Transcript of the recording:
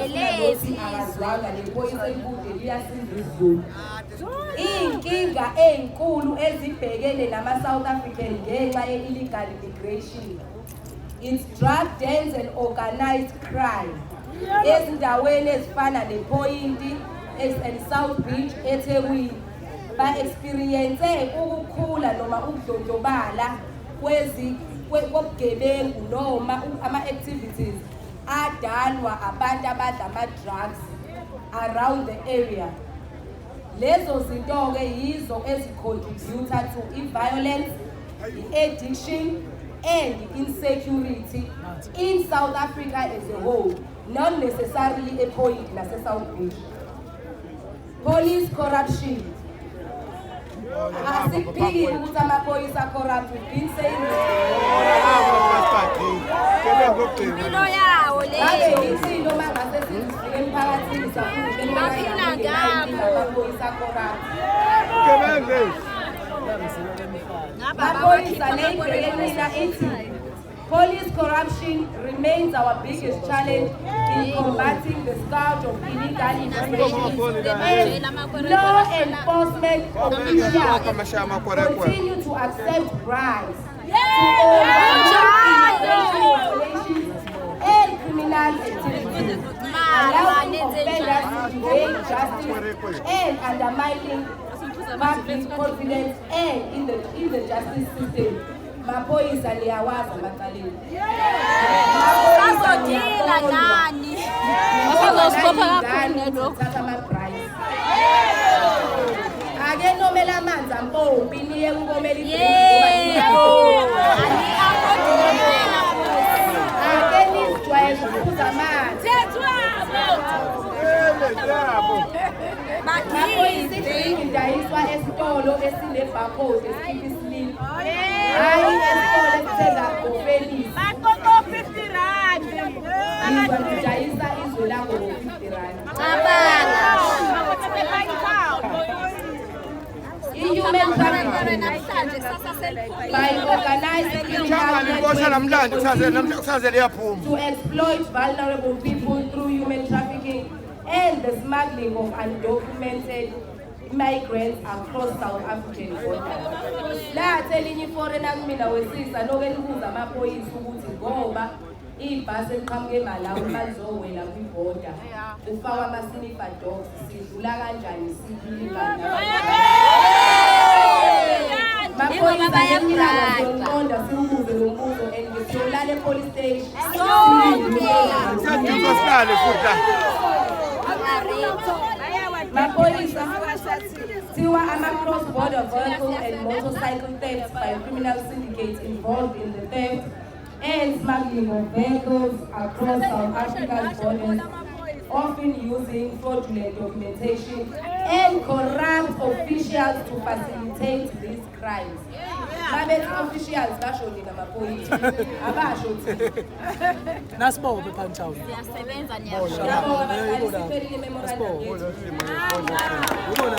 ukuthi akazwanga lephoyisa elikude liyasiza isiZulu. Iy'nkinga ey'nkulu ezibhekene nama-South African ngenxa ye-illegal immigration. It's drug dens and organized crime. Ezindaweni ezifana nePointi and South Beach eThekwini ba-experience ukukhula noma ukudlondlobala kobugebengu noma ama-activities adalwa abantu abadla ama-drugs around the area. Lezo zinto-ke yizo ezicontributor to i-violence, i-addiction and insecurity in South Africa as a whole, not necessarily a point nase-South Beach. Police corruption. Asiphiki ukuthi amaphoyisa corrupt, we've been saying this. Impilo yawo le. Izinto mangase sizifike emphakathini amaphoyisa corrupt. Police corruption remains our biggest challenge in combating the scourge of illegal immigration. Law enforcement officials continue to accept bribes to overcome and criminal activities, allowing offenders to evade justice and undermining public confidence and in the justice system. Maphoyisa liyawazi amaqaleni. Bazodila nani? Bazosipha kakhulu lokho. Thatha ama-price. Ake nomela amanzi ampompi niye ukomela Yebo. Ani-affordable futhi. ake nizijwayeze ukuphuza amanzi. Maphoyisa idrinki idayiswa esitolo esine-barcode esikhipha isilili. Hayi esitolo esithenga ngofenisi. Izwa lidayisa izwe lakho ngo-50 rand. I-human trafficking by organized criminal networks to exploit vulnerable people through human trafficking and the smuggling of undocumented migrants across South African borders. Lathi elinye iforeigner kumina wesisa loke libuza amaphoyisa ukuthi ngoba ibhasi eliqhamuke eMalawi malizowela kwibhoda ufakwa ama-sniffer dogs sidlula kanjani sibulingana. Maphoyisa ngiyaqonda siwubuze lo mbuzo and ngizolala e-police station. Maphoyisa Tiwa cross-border vehicle and motorcycle thefts by criminal syndicates involved in the theft and smuggling of vehicles across South Africa's borders, often using fraudulent documentation and corrupt officials to facilitate these crimes. Officials basho nina maphoyisa abasho thina Nasibophe Panchawu. Siyasebenza niyabona. Siphelile memorandum yethu.